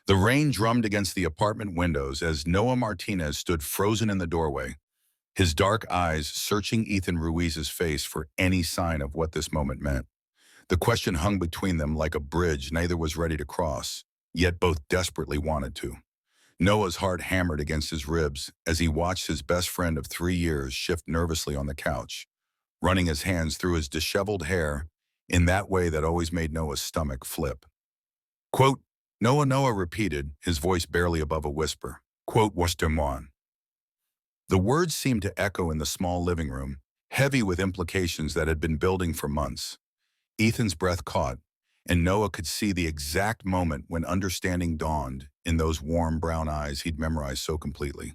The rain drummed against the apartment windows as Noah Martinez stood frozen in the doorway, his dark eyes searching Ethan Ruiz's face for any sign of what this moment meant. The question hung between them like a bridge neither was ready to cross, yet both desperately wanted to. Noah's heart hammered against his ribs as he watched his best friend of 3 years shift nervously on the couch, running his hands through his disheveled hair in that way that always made Noah's stomach flip. Quote, Noah repeated, his voice barely above a whisper. Quote, what's dem on? The words seemed to echo in the small living room, heavy with implications that had been building for months. Ethan's breath caught, and Noah could see the exact moment when understanding dawned in those warm brown eyes he'd memorized so completely.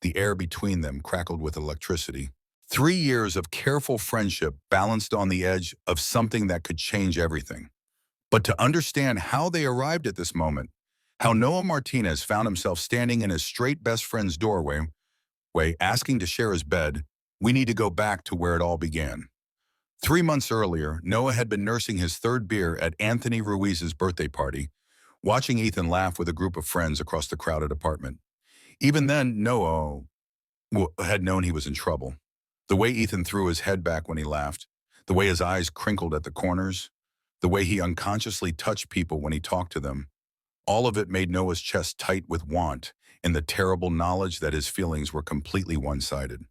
The air between them crackled with electricity. 3 years of careful friendship balanced on the edge of something that could change everything. But to understand how they arrived at this moment, how Noah Martinez found himself standing in his straight best friend's doorway, asking to share his bed, we need to go back to where it all began. 3 months earlier, Noah had been nursing his third beer at Anthony Ruiz's birthday party, watching Ethan laugh with a group of friends across the crowded apartment. Even then, Noah had known he was in trouble. The way Ethan threw his head back when he laughed, the way his eyes crinkled at the corners, the way he unconsciously touched people when he talked to them, all of it made Noah's chest tight with want and the terrible knowledge that his feelings were completely one-sided.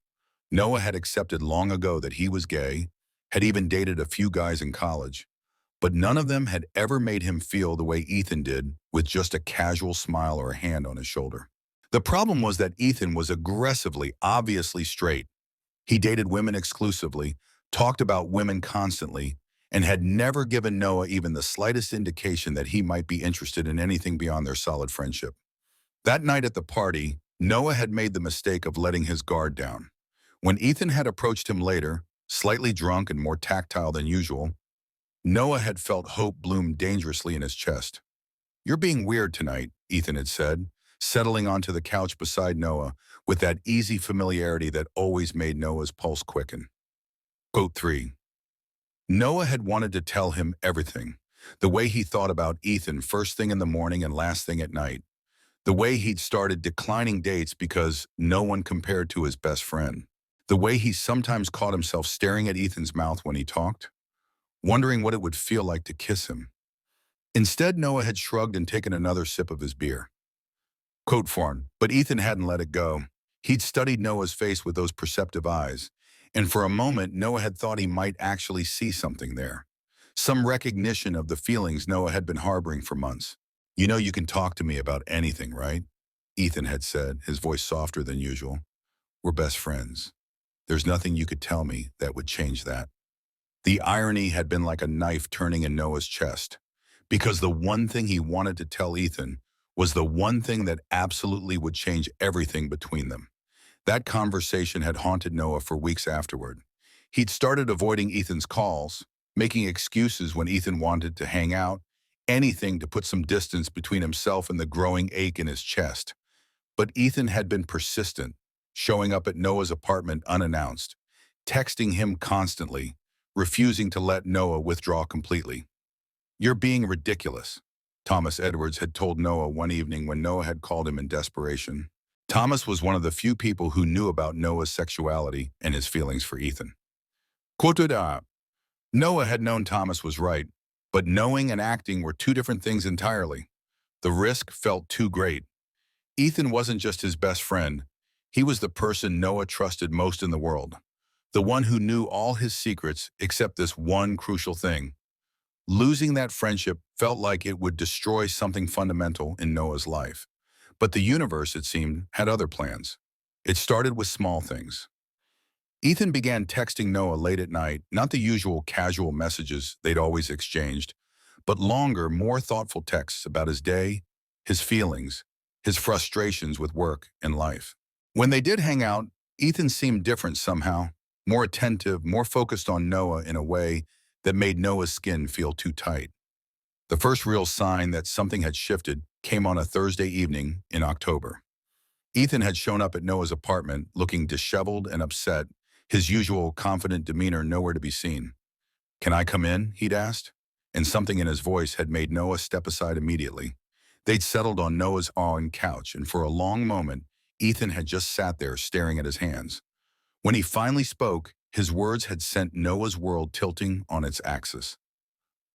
Noah had accepted long ago that he was gay, had even dated a few guys in college, but none of them had ever made him feel the way Ethan did with just a casual smile or a hand on his shoulder. The problem was that Ethan was aggressively, obviously straight. He dated women exclusively, talked about women constantly, and had never given Noah even the slightest indication that he might be interested in anything beyond their solid friendship. That night at the party, Noah had made the mistake of letting his guard down. When Ethan had approached him later, slightly drunk and more tactile than usual, Noah had felt hope bloom dangerously in his chest. You're being weird tonight, Ethan had said, settling onto the couch beside Noah with that easy familiarity that always made Noah's pulse quicken. Quote 3. Noah had wanted to tell him everything, the way he thought about Ethan first thing in the morning and last thing at night, the way he'd started declining dates because no one compared to his best friend, the way he sometimes caught himself staring at Ethan's mouth when he talked, wondering what it would feel like to kiss him. Instead, Noah had shrugged and taken another sip of his beer. Quote 4, but Ethan hadn't let it go. He'd studied Noah's face with those perceptive eyes, and for a moment, Noah had thought he might actually see something there. Some recognition of the feelings Noah had been harboring for months. You know you can talk to me about anything, right? Ethan had said, his voice softer than usual. We're best friends. There's nothing you could tell me that would change that. The irony had been like a knife turning in Noah's chest, because the one thing he wanted to tell Ethan was the one thing that absolutely would change everything between them. That conversation had haunted Noah for weeks afterward. He'd started avoiding Ethan's calls, making excuses when Ethan wanted to hang out, anything to put some distance between himself and the growing ache in his chest. But Ethan had been persistent, showing up at Noah's apartment unannounced, texting him constantly, refusing to let Noah withdraw completely. You're being ridiculous, Thomas Edwards had told Noah one evening when Noah had called him in desperation. Thomas was one of the few people who knew about Noah's sexuality and his feelings for Ethan. Quoted, Noah had known Thomas was right, but knowing and acting were two different things entirely. The risk felt too great. Ethan wasn't just his best friend. He was the person Noah trusted most in the world. The one who knew all his secrets except this one crucial thing. Losing that friendship felt like it would destroy something fundamental in Noah's life. But the universe, it seemed, had other plans. It started with small things. Ethan began texting Noah late at night, not the usual casual messages they'd always exchanged, but longer, more thoughtful texts about his day, his feelings, his frustrations with work and life. When they did hang out, Ethan seemed different somehow, more attentive, more focused on Noah in a way that made Noah's skin feel too tight. The first real sign that something had shifted came on a Thursday evening in October. Ethan had shown up at Noah's apartment looking disheveled and upset, his usual confident demeanor nowhere to be seen. Can I come in? He'd asked, and something in his voice had made Noah step aside immediately. They'd settled on Noah's own couch, and for a long moment, Ethan had just sat there staring at his hands. When he finally spoke, his words had sent Noah's world tilting on its axis.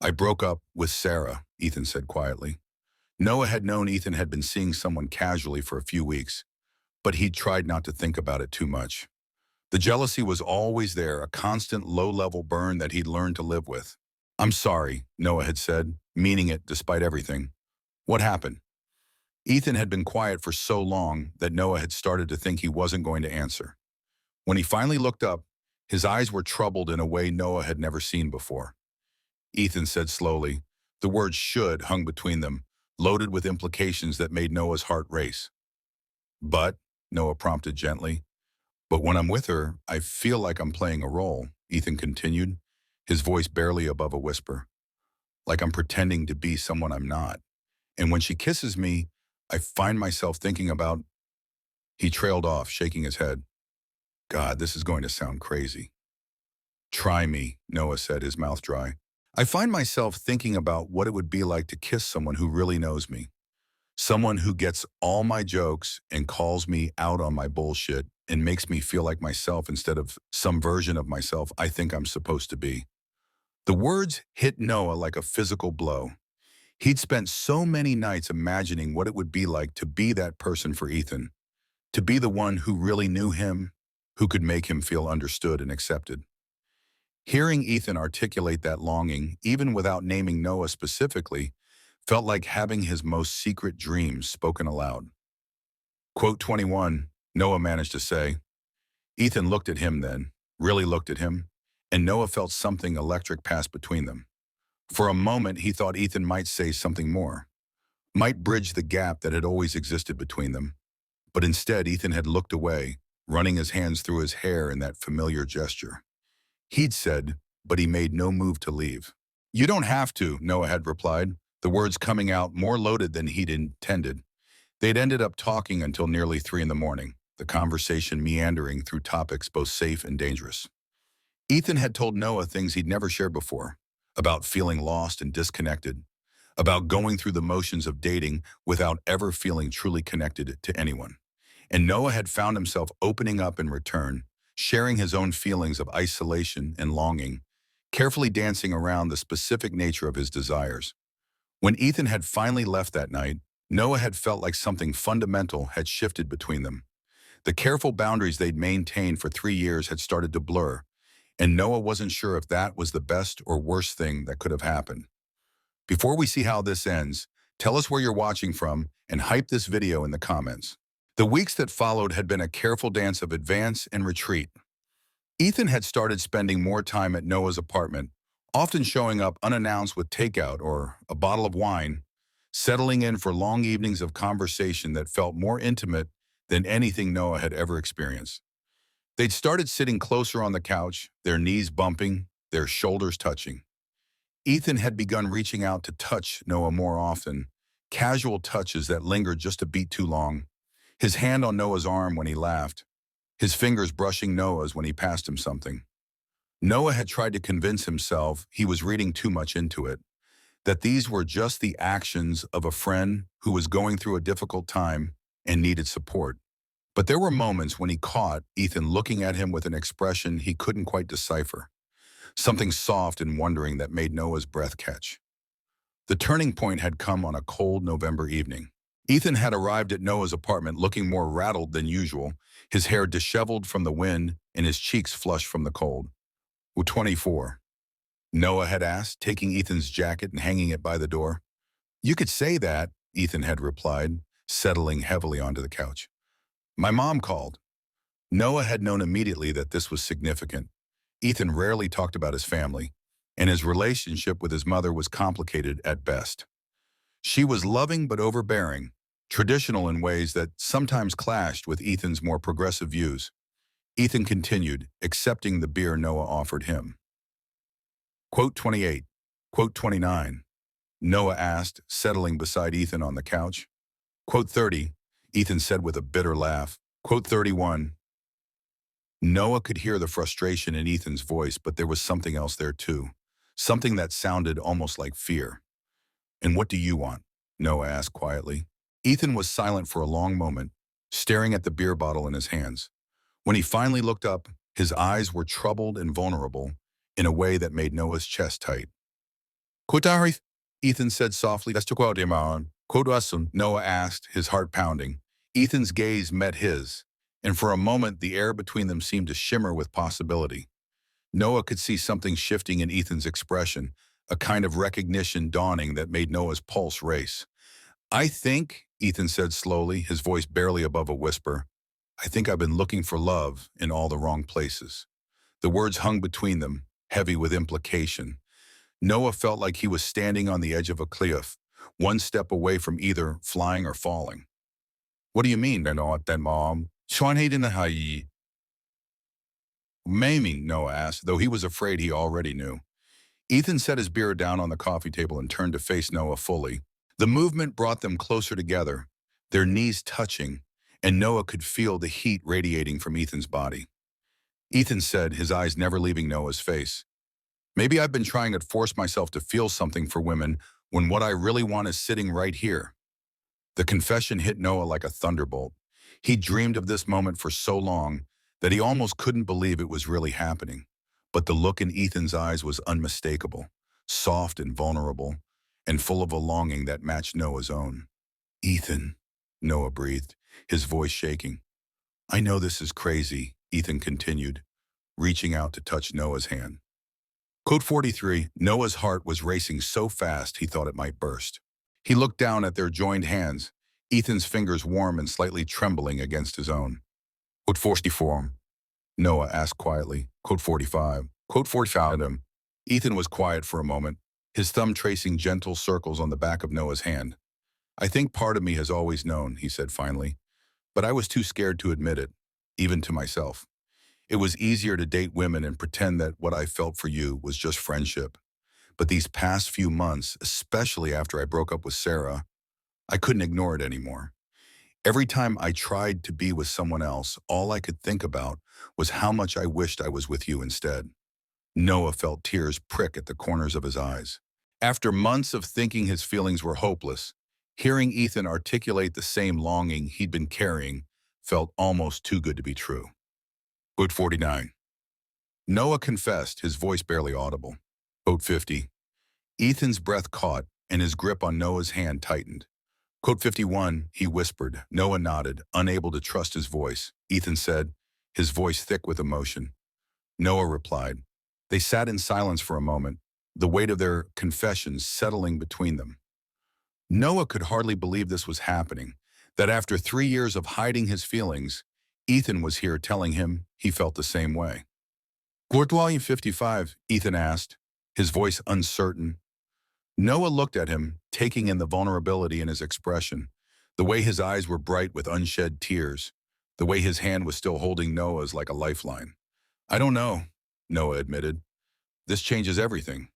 "I broke up with Sarah," Ethan said quietly. Noah had known Ethan had been seeing someone casually for a few weeks, but he'd tried not to think about it too much. The jealousy was always there, a constant low-level burn that he'd learned to live with. "I'm sorry," Noah had said, meaning it despite everything. "What happened?" Ethan had been quiet for so long that Noah had started to think he wasn't going to answer. When he finally looked up, his eyes were troubled in a way Noah had never seen before. Ethan said slowly. The word "should" hung between them, loaded with implications that made Noah's heart race. "But," Noah prompted gently, "but when I'm with her, I feel like I'm playing a role," Ethan continued, his voice barely above a whisper. "Like I'm pretending to be someone I'm not. And when she kisses me, I find myself thinking about—" He trailed off, shaking his head. "God, this is going to sound crazy." "Try me," Noah said, his mouth dry. "I find myself thinking about what it would be like to kiss someone who really knows me. Someone who gets all my jokes and calls me out on my bullshit and makes me feel like myself instead of some version of myself I think I'm supposed to be." The words hit Noah like a physical blow. He'd spent so many nights imagining what it would be like to be that person for Ethan, to be the one who really knew him, who could make him feel understood and accepted. Hearing Ethan articulate that longing, even without naming Noah specifically, felt like having his most secret dreams spoken aloud. Quote 21, Noah managed to say. Ethan looked at him then, really looked at him, and Noah felt something electric pass between them. For a moment, he thought Ethan might say something more, might bridge the gap that had always existed between them. But instead, Ethan had looked away, running his hands through his hair in that familiar gesture. He'd said, but he made no move to leave. "You don't have to," Noah had replied, the words coming out more loaded than he'd intended. They'd ended up talking until nearly 3 in the morning, the conversation meandering through topics both safe and dangerous. Ethan had told Noah things he'd never shared before, about feeling lost and disconnected, about going through the motions of dating without ever feeling truly connected to anyone. And Noah had found himself opening up in return, sharing his own feelings of isolation and longing, carefully dancing around the specific nature of his desires. When Ethan had finally left that night, Noah had felt like something fundamental had shifted between them. The careful boundaries they'd maintained for 3 years had started to blur, and Noah wasn't sure if that was the best or worst thing that could have happened. Before we see how this ends, tell us where you're watching from and hype this video in the comments. The weeks that followed had been a careful dance of advance and retreat. Ethan had started spending more time at Noah's apartment, often showing up unannounced with takeout or a bottle of wine, settling in for long evenings of conversation that felt more intimate than anything Noah had ever experienced. They'd started sitting closer on the couch, their knees bumping, their shoulders touching. Ethan had begun reaching out to touch Noah more often, casual touches that lingered just a beat too long, his hand on Noah's arm when he laughed, his fingers brushing Noah's when he passed him something. Noah had tried to convince himself he was reading too much into it, that these were just the actions of a friend who was going through a difficult time and needed support. But there were moments when he caught Ethan looking at him with an expression he couldn't quite decipher, something soft and wondering that made Noah's breath catch. The turning point had come on a cold November evening. Ethan had arrived at Noah's apartment looking more rattled than usual, his hair disheveled from the wind and his cheeks flushed from the cold. "Well, 24. Noah had asked, taking Ethan's jacket and hanging it by the door. "You could say that," Ethan had replied, settling heavily onto the couch. "My mom called." Noah had known immediately that this was significant. Ethan rarely talked about his family, and his relationship with his mother was complicated at best. She was loving but overbearing, traditional in ways that sometimes clashed with Ethan's more progressive views. Ethan continued, accepting the beer Noah offered him. Quote 28. Quote 29. Noah asked, settling beside Ethan on the couch. Quote 30. Ethan said with a bitter laugh. Quote 31. Noah could hear the frustration in Ethan's voice, but there was something else there too. Something that sounded almost like fear. "And what do you want?" Noah asked quietly. Ethan was silent for a long moment, staring at the beer bottle in his hands. When he finally looked up, his eyes were troubled and vulnerable in a way that made Noah's chest tight. Kutari, Ethan said softly. That's to quote him on. Kodasun, Noah asked, his heart pounding. Ethan's gaze met his, and for a moment the air between them seemed to shimmer with possibility. Noah could see something shifting in Ethan's expression, a kind of recognition dawning that made Noah's pulse race. I think, Ethan said slowly, his voice barely above a whisper, I think I've been looking for love in all the wrong places. The words hung between them, heavy with implication. Noah felt like he was standing on the edge of a cliff, one step away from either flying or falling. What do you mean, Noah, then, Mom? Maiming, Noah asked, though he was afraid he already knew. Ethan set his beer down on the coffee table and turned to face Noah fully. The movement brought them closer together, their knees touching, and Noah could feel the heat radiating from Ethan's body. Ethan said, his eyes never leaving Noah's face, maybe I've been trying to force myself to feel something for women when what I really want is sitting right here. The confession hit Noah like a thunderbolt. He dreamed of this moment for so long that he almost couldn't believe it was really happening. But the look in Ethan's eyes was unmistakable, soft and vulnerable, and full of a longing that matched Noah's own. Ethan, Noah breathed, his voice shaking. I know this is crazy, Ethan continued, reaching out to touch Noah's hand. Code 43, Noah's heart was racing so fast he thought it might burst. He looked down at their joined hands, Ethan's fingers warm and slightly trembling against his own. Code 44, Noah asked quietly. Code 45. Code 45 him. Ethan was quiet for a moment, his thumb tracing gentle circles on the back of Noah's hand. I think part of me has always known, he said finally, but I was too scared to admit it, even to myself. It was easier to date women and pretend that what I felt for you was just friendship. But these past few months, especially after I broke up with Sarah, I couldn't ignore it anymore. Every time I tried to be with someone else, all I could think about was how much I wished I was with you instead. Noah felt tears prick at the corners of his eyes. After months of thinking his feelings were hopeless, hearing Ethan articulate the same longing he'd been carrying felt almost too good to be true. Code 49. Noah confessed, his voice barely audible. Code 50. Ethan's breath caught, and his grip on Noah's hand tightened. Code 51, he whispered. Noah nodded, unable to trust his voice. Ethan said, his voice thick with emotion. Noah replied. They sat in silence for a moment, the weight of their confessions settling between them. Noah could hardly believe this was happening, that after 3 years of hiding his feelings, Ethan was here telling him he felt the same way. Courtois 55, Ethan asked, his voice uncertain. Noah looked at him, taking in the vulnerability in his expression, the way his eyes were bright with unshed tears, the way his hand was still holding Noah's like a lifeline. I don't know, Noah admitted. This changes everything.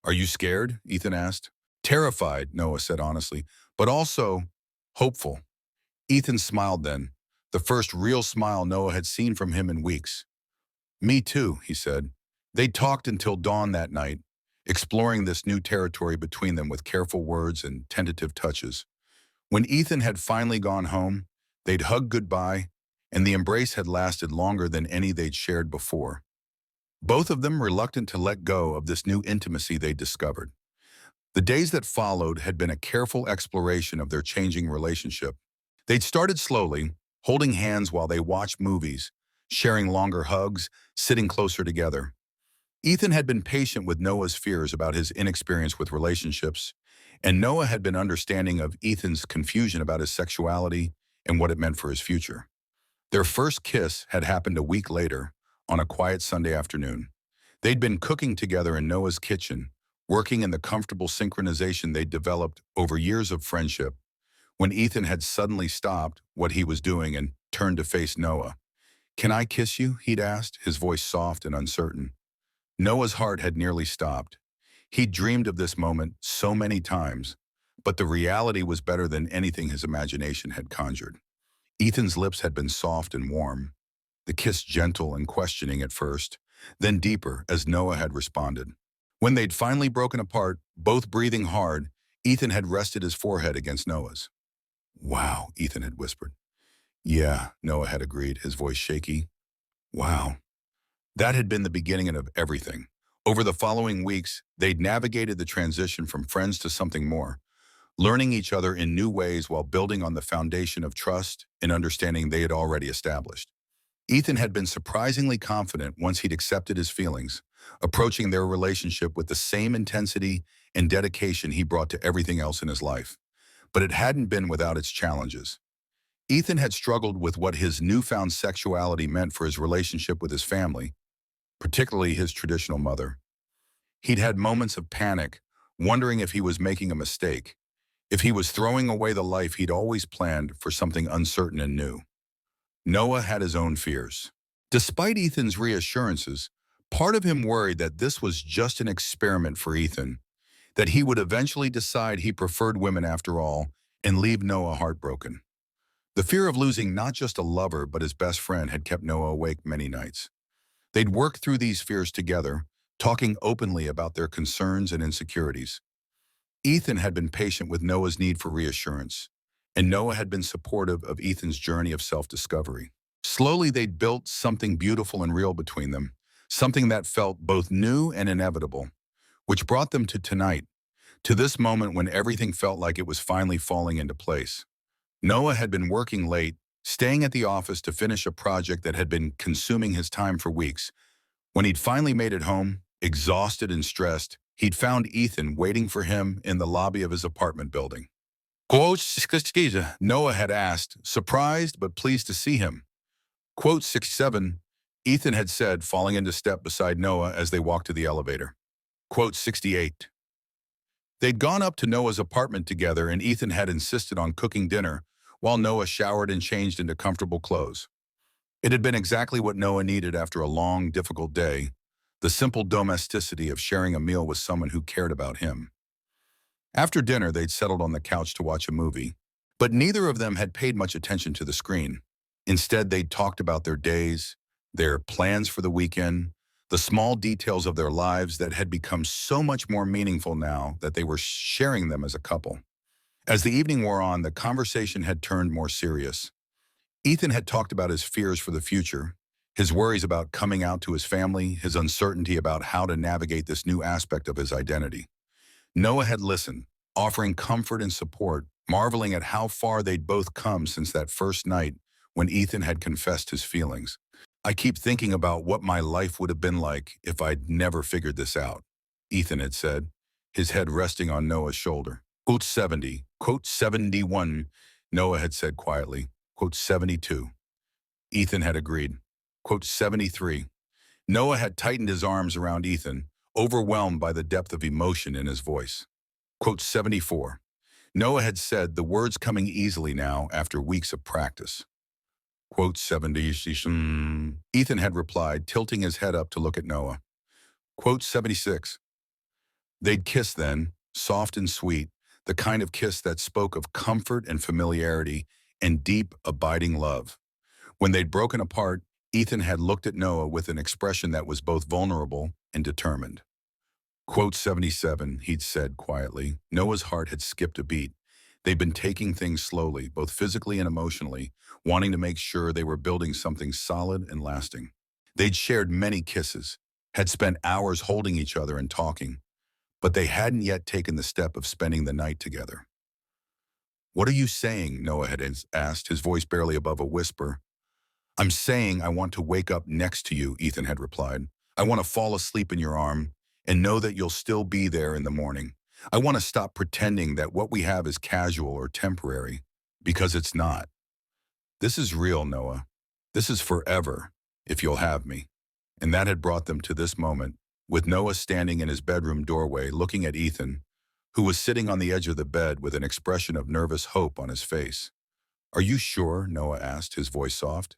Are you scared? Ethan asked. Terrified, Noah said honestly, but also hopeful. Ethan smiled then, the first real smile Noah had seen from him in weeks. Me too, he said. They talked until dawn that night, exploring this new territory between them with careful words and tentative touches. When Ethan had finally gone home, they'd hugged goodbye, and the embrace had lasted longer than any they'd shared before. Both of them reluctant to let go of this new intimacy they'd discovered. The days that followed had been a careful exploration of their changing relationship. They'd started slowly, holding hands while they watched movies, sharing longer hugs, sitting closer together. Ethan had been patient with Noah's fears about his inexperience with relationships, and Noah had been understanding of Ethan's confusion about his sexuality and what it meant for his future. Their first kiss had happened a week later, on a quiet Sunday afternoon. They'd been cooking together in Noah's kitchen, working in the comfortable synchronization they'd developed over years of friendship, when Ethan had suddenly stopped what he was doing and turned to face Noah. Can I kiss you? He'd asked, his voice soft and uncertain. Noah's heart had nearly stopped. He'd dreamed of this moment so many times, but the reality was better than anything his imagination had conjured. Ethan's lips had been soft and warm, the kiss gentle and questioning at first, then deeper as Noah had responded. When they'd finally broken apart, both breathing hard, Ethan had rested his forehead against Noah's. Wow, Ethan had whispered. Yeah, Noah had agreed, his voice shaky. Wow. That had been the beginning of everything. Over the following weeks, they'd navigated the transition from friends to something more, learning each other in new ways while building on the foundation of trust and understanding they had already established. Ethan had been surprisingly confident once he'd accepted his feelings, approaching their relationship with the same intensity and dedication he brought to everything else in his life. But it hadn't been without its challenges. Ethan had struggled with what his newfound sexuality meant for his relationship with his family, particularly his traditional mother. He'd had moments of panic, wondering if he was making a mistake, if he was throwing away the life he'd always planned for something uncertain and new. Noah had his own fears. Despite Ethan's reassurances, part of him worried that this was just an experiment for Ethan, that he would eventually decide he preferred women after all and leave Noah heartbroken. The fear of losing not just a lover but his best friend had kept Noah awake many nights. They'd worked through these fears together, talking openly about their concerns and insecurities. Ethan had been patient with Noah's need for reassurance, and Noah had been supportive of Ethan's journey of self-discovery. Slowly, they'd built something beautiful and real between them, something that felt both new and inevitable, which brought them to tonight, to this moment when everything felt like it was finally falling into place. Noah had been working late, staying at the office to finish a project that had been consuming his time for weeks. When he'd finally made it home, exhausted and stressed, he'd found Ethan waiting for him in the lobby of his apartment building. Quote, Noah had asked, surprised but pleased to see him. Quote 67, Ethan had said, falling into step beside Noah as they walked to the elevator. Quote 68. They'd gone up to Noah's apartment together and Ethan had insisted on cooking dinner while Noah showered and changed into comfortable clothes. It had been exactly what Noah needed after a long, difficult day, the simple domesticity of sharing a meal with someone who cared about him. After dinner, they'd settled on the couch to watch a movie, but neither of them had paid much attention to the screen. Instead, they'd talked about their days, their plans for the weekend, the small details of their lives that had become so much more meaningful now that they were sharing them as a couple. As the evening wore on, the conversation had turned more serious. Ethan had talked about his fears for the future, his worries about coming out to his family, his uncertainty about how to navigate this new aspect of his identity. Noah had listened, offering comfort and support, marveling at how far they'd both come since that first night when Ethan had confessed his feelings. I keep thinking about what my life would have been like if I'd never figured this out, Ethan had said, his head resting on Noah's shoulder. Quote 70, quote 71, Noah had said quietly. Quote 72. Ethan had agreed. Quote 73. Noah had tightened his arms around Ethan, overwhelmed by the depth of emotion in his voice. Quote 74. Noah had said, the words coming easily now after weeks of practice. Quote 70. Ethan had replied, tilting his head up to look at Noah. Quote 76. They'd kissed then, soft and sweet, the kind of kiss that spoke of comfort and familiarity and deep, abiding love. When they'd broken apart, Ethan had looked at Noah with an expression that was both vulnerable and determined. Quote 77, he'd said quietly. Noah's heart had skipped a beat. They'd been taking things slowly, both physically and emotionally, wanting to make sure they were building something solid and lasting. They'd shared many kisses, had spent hours holding each other and talking, but they hadn't yet taken the step of spending the night together. What are you saying? Noah had asked, his voice barely above a whisper. I'm saying I want to wake up next to you, Ethan had replied. I want to fall asleep in your arm and know that you'll still be there in the morning. I want to stop pretending that what we have is casual or temporary, because it's not. This is real, Noah. This is forever, if you'll have me. And that had brought them to this moment, with Noah standing in his bedroom doorway looking at Ethan, who was sitting on the edge of the bed with an expression of nervous hope on his face. Are you sure? Noah asked, his voice soft.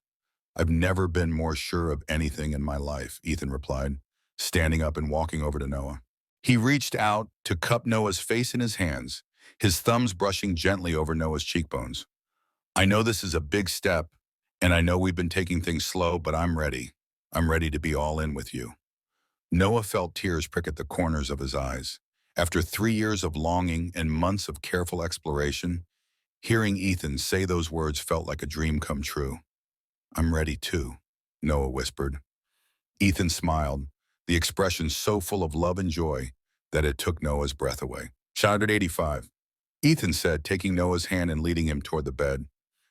I've never been more sure of anything in my life, Ethan replied, standing up and walking over to Noah. He reached out to cup Noah's face in his hands, his thumbs brushing gently over Noah's cheekbones. I know this is a big step, and I know we've been taking things slow, but I'm ready. I'm ready to be all in with you. Noah felt tears prick at the corners of his eyes, After 3 years of longing and months of careful exploration, hearing Ethan say those words felt like a dream come true. "I'm ready too," Noah whispered. Ethan smiled, the expression so full of love and joy that it took Noah's breath away. Shouted 85. Ethan said, taking Noah's hand and leading him toward the bed.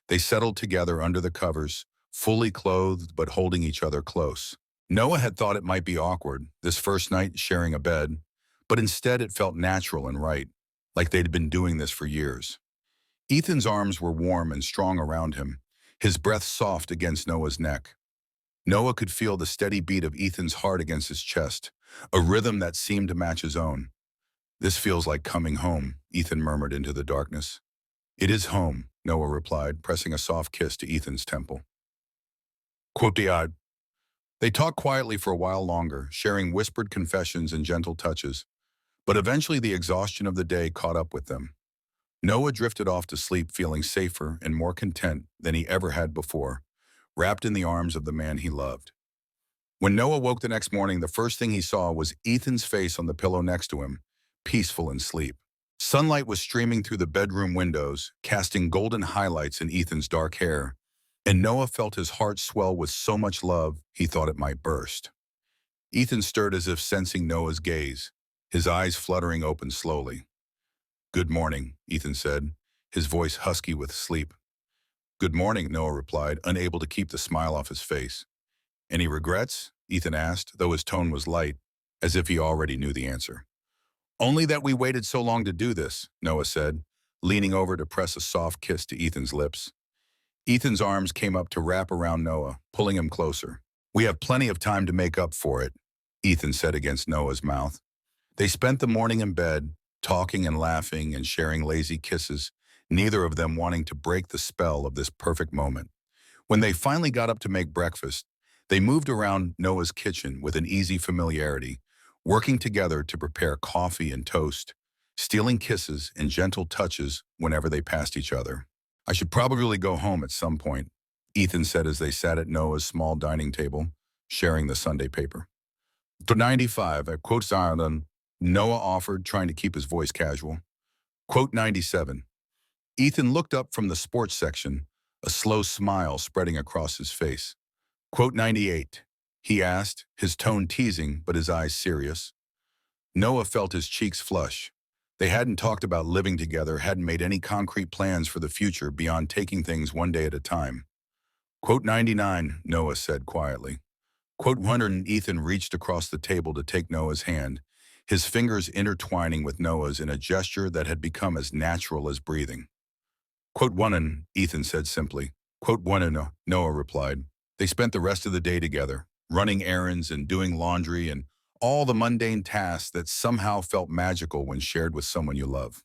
They settled together under the covers, fully clothed but holding each other close. Noah had thought it might be awkward, this first night sharing a bed, but instead it felt natural and right, like they'd been doing this for years. Ethan's arms were warm and strong around him, his breath soft against Noah's neck. Noah could feel the steady beat of Ethan's heart against his chest, a rhythm that seemed to match his own. "This feels like coming home," Ethan murmured into the darkness. "It is home," Noah replied, pressing a soft kiss to Ethan's temple. Quote-eyed. They talked quietly for a while longer, sharing whispered confessions and gentle touches, but eventually the exhaustion of the day caught up with them. Noah drifted off to sleep feeling safer and more content than he ever had before, wrapped in the arms of the man he loved. When Noah woke the next morning, the first thing he saw was Ethan's face on the pillow next to him, peaceful in sleep. Sunlight was streaming through the bedroom windows, casting golden highlights in Ethan's dark hair, and Noah felt his heart swell with so much love he thought it might burst. Ethan stirred as if sensing Noah's gaze, his eyes fluttering open slowly. "Good morning," Ethan said, his voice husky with sleep. "Good morning," Noah replied, unable to keep the smile off his face. "Any regrets?" Ethan asked, though his tone was light, as if he already knew the answer. "Only that we waited so long to do this," Noah said, leaning over to press a soft kiss to Ethan's lips. Ethan's arms came up to wrap around Noah, pulling him closer. "We have plenty of time to make up for it," Ethan said against Noah's mouth. They spent the morning in bed, talking and laughing and sharing lazy kisses, neither of them wanting to break the spell of this perfect moment. When they finally got up to make breakfast, they moved around Noah's kitchen with an easy familiarity, working together to prepare coffee and toast, stealing kisses and gentle touches whenever they passed each other. "I should probably go home at some point," Ethan said as they sat at Noah's small dining table, sharing the Sunday paper. "To 95, at quote Zion, Noah offered, trying to keep his voice casual. Quote 97. Ethan looked up from the sports section, a slow smile spreading across his face. Quote 98. He asked, his tone teasing but his eyes serious. Noah felt his cheeks flush. They hadn't talked about living together, hadn't made any concrete plans for the future beyond taking things one day at a time. Quote 99, Noah said quietly. Quote 100, and Ethan reached across the table to take Noah's hand, his fingers intertwining with Noah's in a gesture that had become as natural as breathing. Quote 1, Ethan said simply. Quote 1, Noah replied. They spent the rest of the day together, running errands and doing laundry and all the mundane tasks that somehow felt magical when shared with someone you love.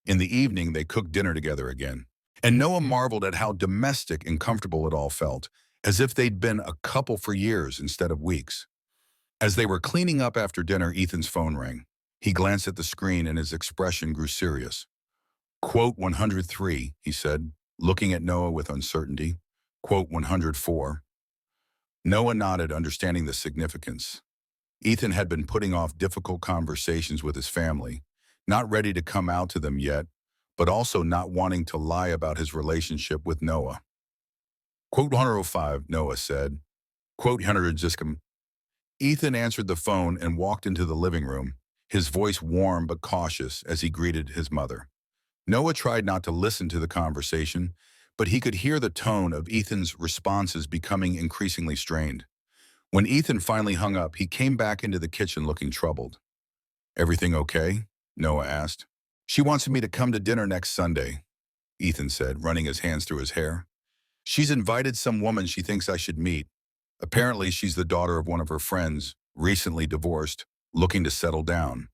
In the evening, they cooked dinner together again. And Noah marveled at how domestic and comfortable it all felt, as if they'd been a couple for years instead of weeks. As they were cleaning up after dinner, Ethan's phone rang. He glanced at the screen and his expression grew serious. Quote 103, he said, looking at Noah with uncertainty. Quote 104. Noah nodded, understanding the significance. Ethan had been putting off difficult conversations with his family, not ready to come out to them yet, but also not wanting to lie about his relationship with Noah. Quote 105, Noah said. Quote 100, Ethan answered the phone and walked into the living room, his voice warm but cautious as he greeted his mother. Noah tried not to listen to the conversation, but he could hear the tone of Ethan's responses becoming increasingly strained. When Ethan finally hung up, he came back into the kitchen looking troubled. Everything okay? Noah asked. She wants me to come to dinner next Sunday, Ethan said, running his hands through his hair. She's invited some woman she thinks I should meet. Apparently, she's the daughter of one of her friends, recently divorced, looking to settle down.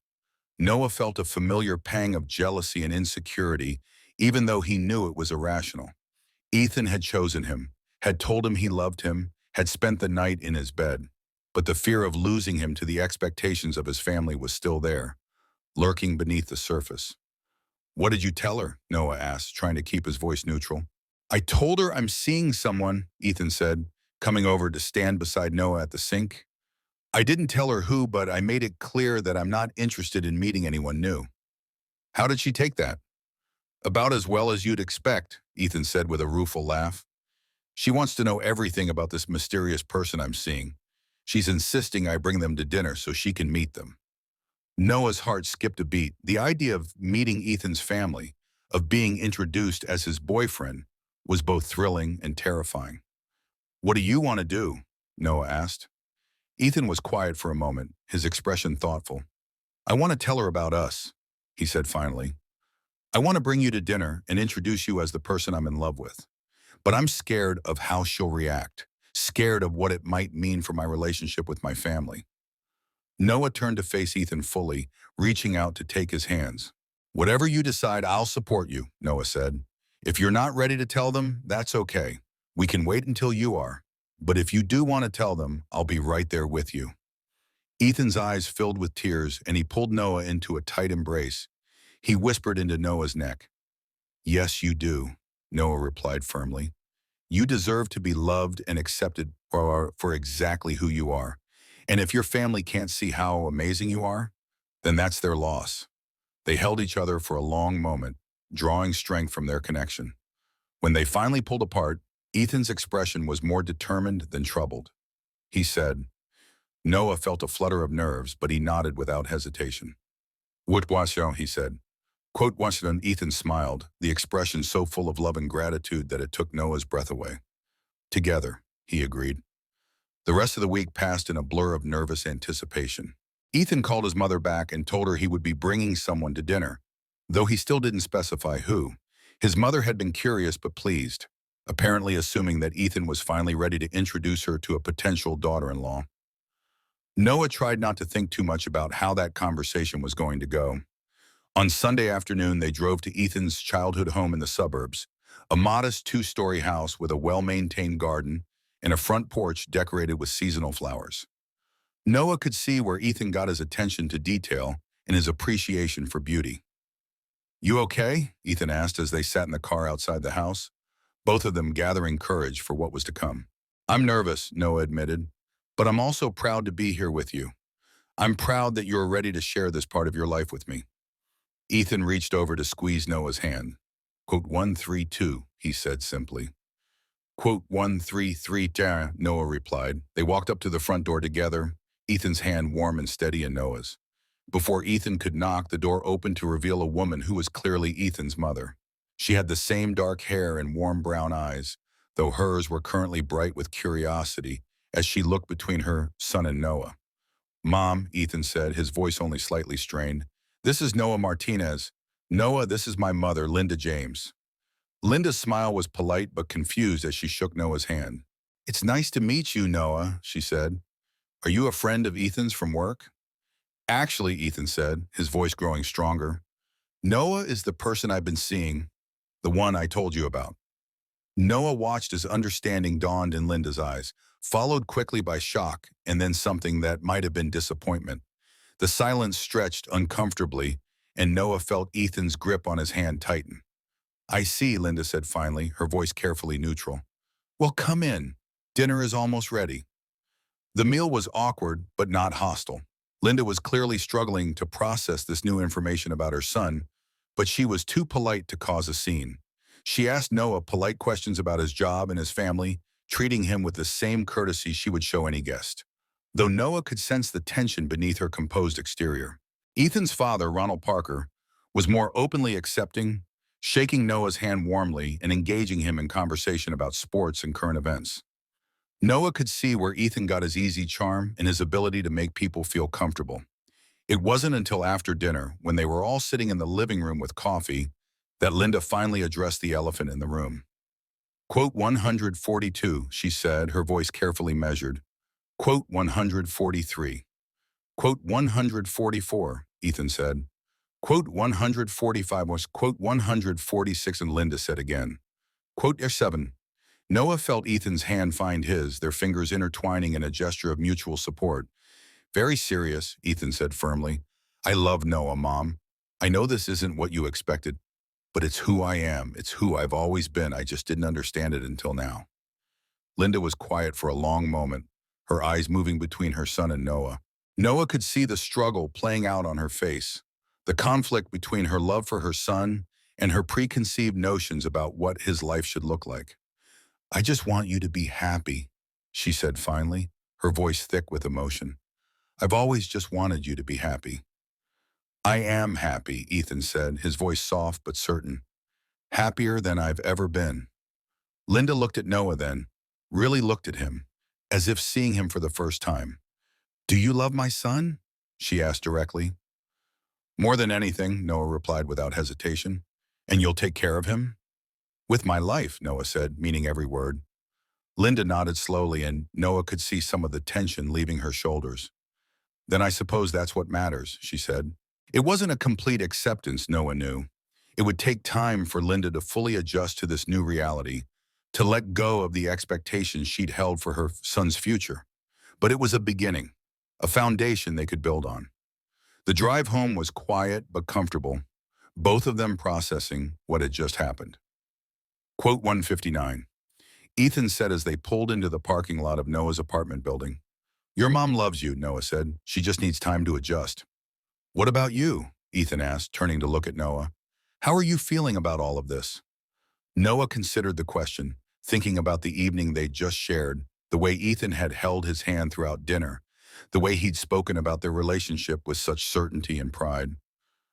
Noah felt a familiar pang of jealousy and insecurity, even though he knew it was irrational. Ethan had chosen him, had told him he loved him, had spent the night in his bed. But the fear of losing him to the expectations of his family was still there, lurking beneath the surface. What did you tell her? Noah asked, trying to keep his voice neutral. I told her I'm seeing someone, Ethan said, coming over to stand beside Noah at the sink. I didn't tell her who, but I made it clear that I'm not interested in meeting anyone new. How did she take that? About as well as you'd expect, Ethan said with a rueful laugh. She wants to know everything about this mysterious person I'm seeing. She's insisting I bring them to dinner so she can meet them. Noah's heart skipped a beat. The idea of meeting Ethan's family, of being introduced as his boyfriend, was both thrilling and terrifying. What do you want to do? Noah asked. Ethan was quiet for a moment, his expression thoughtful. I want to tell her about us, he said finally. I want to bring you to dinner and introduce you as the person I'm in love with. But I'm scared of how she'll react, scared of what it might mean for my relationship with my family. Noah turned to face Ethan fully, reaching out to take his hands. Whatever you decide, I'll support you, Noah said. If you're not ready to tell them, that's okay. We can wait until you are. But if you do want to tell them, I'll be right there with you. Ethan's eyes filled with tears, and he pulled Noah into a tight embrace. He whispered into Noah's neck. Yes, you do, Noah replied firmly. You deserve to be loved and accepted for exactly who you are. And if your family can't see how amazing you are, then that's their loss. They held each other for a long moment, drawing strength from their connection. When they finally pulled apart, Ethan's expression was more determined than troubled. He said, Noah felt a flutter of nerves, but he nodded without hesitation. What was you, he said. Quote Washington, Ethan smiled, the expression so full of love and gratitude that it took Noah's breath away. Together, he agreed. The rest of the week passed in a blur of nervous anticipation. Ethan called his mother back and told her he would be bringing someone to dinner, though he still didn't specify who. His mother had been curious but pleased, apparently assuming that Ethan was finally ready to introduce her to a potential daughter-in-law. Noah tried not to think too much about how that conversation was going to go. On Sunday afternoon, they drove to Ethan's childhood home in the suburbs, a modest two-story house with a well-maintained garden and a front porch decorated with seasonal flowers. Noah could see where Ethan got his attention to detail and his appreciation for beauty. You okay? Ethan asked as they sat in the car outside the house, both of them gathering courage for what was to come. I'm nervous, Noah admitted, but I'm also proud to be here with you. I'm proud that you're ready to share this part of your life with me. Ethan reached over to squeeze Noah's hand. Quote 132, he said simply. Quote 133, Noah replied. They walked up to the front door together, Ethan's hand warm and steady in Noah's. Before Ethan could knock, the door opened to reveal a woman who was clearly Ethan's mother. She had the same dark hair and warm brown eyes, though hers were currently bright with curiosity as she looked between her son and Noah. Mom, Ethan said, his voice only slightly strained. This is Noah Martinez. Noah, this is my mother, Linda James. Linda's smile was polite but confused as she shook Noah's hand. It's nice to meet you, Noah, she said. Are you a friend of Ethan's from work? Actually, Ethan said, his voice growing stronger, Noah is the person I've been seeing, the one I told you about. Noah watched as understanding dawned in Linda's eyes, followed quickly by shock and then something that might have been disappointment. The silence stretched uncomfortably, and Noah felt Ethan's grip on his hand tighten. I see, Linda said finally, her voice carefully neutral. Well, come in. Dinner is almost ready. The meal was awkward, but not hostile. Linda was clearly struggling to process this new information about her son, but she was too polite to cause a scene. She asked Noah polite questions about his job and his family, treating him with the same courtesy she would show any guest. Though Noah could sense the tension beneath her composed exterior. Ethan's father, Ronald Parker, was more openly accepting, shaking Noah's hand warmly and engaging him in conversation about sports and current events. Noah could see where Ethan got his easy charm and his ability to make people feel comfortable. It wasn't until after dinner, when they were all sitting in the living room with coffee, that Linda finally addressed the elephant in the room. Quote 142, she said, her voice carefully measured. Quote 143. Quote 144, Ethan said. Quote 145 was quote 146, and Linda said again. Quote 7. Noah felt Ethan's hand find his, their fingers intertwining in a gesture of mutual support. Very serious, Ethan said firmly. I love Noah, Mom. I know this isn't what you expected, but it's who I am. It's who I've always been. I just didn't understand it until now. Linda was quiet for a long moment, her eyes moving between her son and Noah. Noah could see the struggle playing out on her face, the conflict between her love for her son and her preconceived notions about what his life should look like. "I just want you to be happy," she said finally, her voice thick with emotion. "I've always just wanted you to be happy." "I am happy," Ethan said, his voice soft but certain. "Happier than I've ever been." Linda looked at Noah then, really looked at him, as if seeing him for the first time. "Do you love my son?" she asked directly. "More than anything," Noah replied without hesitation. "And you'll take care of him?" "With my life," Noah said, meaning every word. Linda nodded slowly, and Noah could see some of the tension leaving her shoulders. "Then I suppose that's what matters," she said. It wasn't a complete acceptance, Noah knew. It would take time for Linda to fully adjust to this new reality, to let go of the expectations she'd held for her son's future. But it was a beginning, a foundation they could build on. The drive home was quiet but comfortable, both of them processing what had just happened. Quote 159. Ethan said as they pulled into the parking lot of Noah's apartment building. "Your mom loves you," Noah said. "She just needs time to adjust." "What about you?" Ethan asked, turning to look at Noah. "How are you feeling about all of this?" Noah considered the question, thinking about the evening they'd just shared, the way Ethan had held his hand throughout dinner, the way he'd spoken about their relationship with such certainty and pride.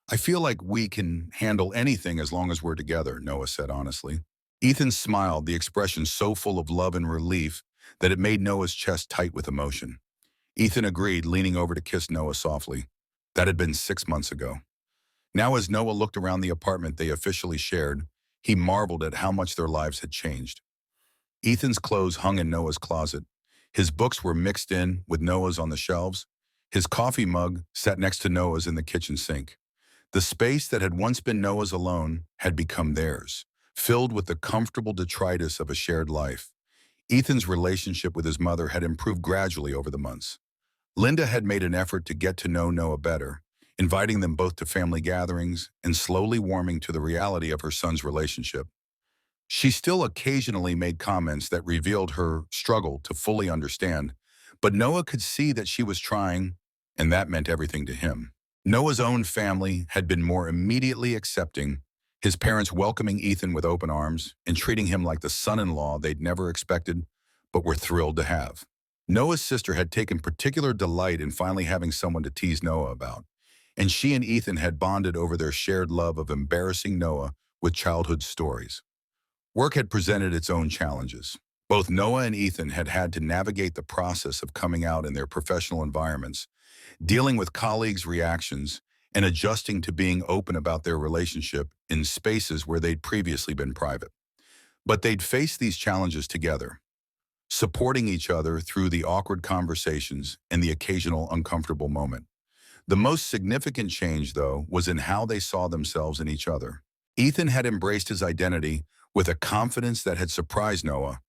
"I feel like we can handle anything as long as we're together," Noah said honestly. Ethan smiled, the expression so full of love and relief that it made Noah's chest tight with emotion. Ethan agreed, leaning over to kiss Noah softly. That had been 6 months ago. Now as Noah looked around the apartment they officially shared, he marveled at how much their lives had changed. Ethan's clothes hung in Noah's closet. His books were mixed in with Noah's on the shelves. His coffee mug sat next to Noah's in the kitchen sink. The space that had once been Noah's alone had become theirs, filled with the comfortable detritus of a shared life. Ethan's relationship with his mother had improved gradually over the months. Linda had made an effort to get to know Noah better, inviting them both to family gatherings and slowly warming to the reality of her son's relationship. She still occasionally made comments that revealed her struggle to fully understand, but Noah could see that she was trying, and that meant everything to him. Noah's own family had been more immediately accepting, his parents welcoming Ethan with open arms and treating him like the son-in-law they'd never expected, but were thrilled to have. Noah's sister had taken particular delight in finally having someone to tease Noah about, and she and Ethan had bonded over their shared love of embarrassing Noah with childhood stories. Work had presented its own challenges. Both Noah and Ethan had had to navigate the process of coming out in their professional environments, dealing with colleagues' reactions, and adjusting to being open about their relationship in spaces where they'd previously been private. But they'd faced these challenges together, supporting each other through the awkward conversations and the occasional uncomfortable moment. The most significant change, though, was in how they saw themselves in each other. Ethan had embraced his identity with a confidence that had surprised Noah,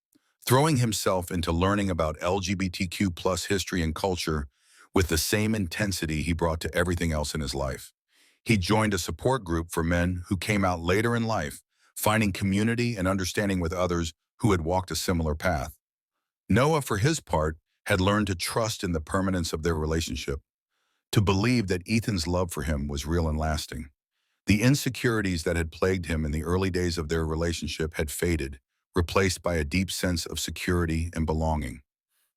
throwing himself into learning about LGBTQ plus history and culture with the same intensity he brought to everything else in his life. He joined a support group for men who came out later in life, finding community and understanding with others who had walked a similar path. Noah, for his part, had learned to trust in the permanence of their relationship, to believe that Ethan's love for him was real and lasting. The insecurities that had plagued him in the early days of their relationship had faded, replaced by a deep sense of security and belonging.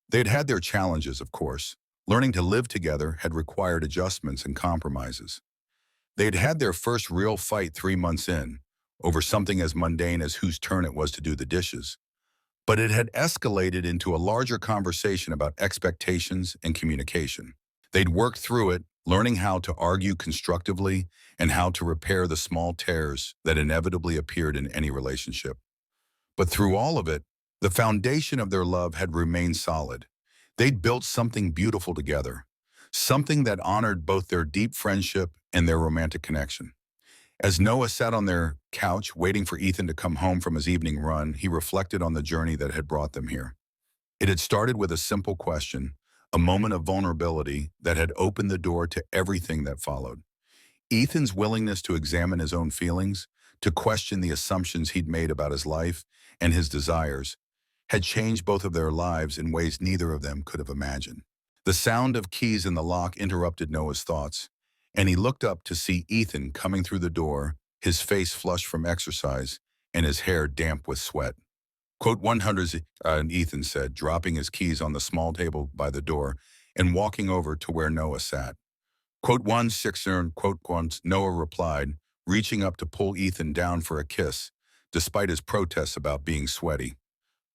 They'd had their challenges, of course. Learning to live together had required adjustments and compromises. They'd had their first real fight 3 months in, over something as mundane as whose turn it was to do the dishes. But it had escalated into a larger conversation about expectations and communication. They'd worked through it, learning how to argue constructively and how to repair the small tears that inevitably appeared in any relationship. But through all of it, the foundation of their love had remained solid. They'd built something beautiful together, something that honored both their deep friendship and their romantic connection. As Noah sat on their couch waiting for Ethan to come home from his evening run, he reflected on the journey that had brought them here. It had started with a simple question, a moment of vulnerability that had opened the door to everything that followed. Ethan's willingness to examine his own feelings, to question the assumptions he'd made about his life and his desires, had changed both of their lives in ways neither of them could have imagined. The sound of keys in the lock interrupted Noah's thoughts, and he looked up to see Ethan coming through the door, his face flushed from exercise and his hair damp with sweat. Quote 100, Ethan said, dropping his keys on the small table by the door and walking over to where Noah sat. Quote 16, quote once, Noah replied, reaching up to pull Ethan down for a kiss, despite his protests about being sweaty.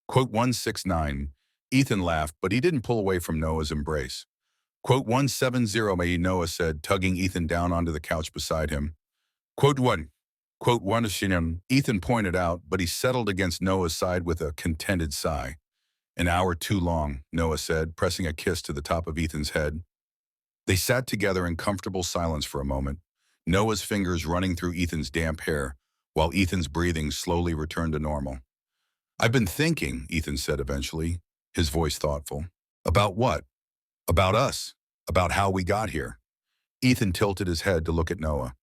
Quote 169, Ethan laughed, but he didn't pull away from Noah's embrace. Quote 170, Noah said, tugging Ethan down onto the couch beside him. Quote 1. Quote 1, Ethan pointed out, but he settled against Noah's side with a contented sigh. An hour too long, Noah said, pressing a kiss to the top of Ethan's head. They sat together in comfortable silence for a moment, Noah's fingers running through Ethan's damp hair, while Ethan's breathing slowly returned to normal. I've been thinking, Ethan said eventually, his voice thoughtful. About what? About us. About how we got here. Ethan tilted his head to look at Noah.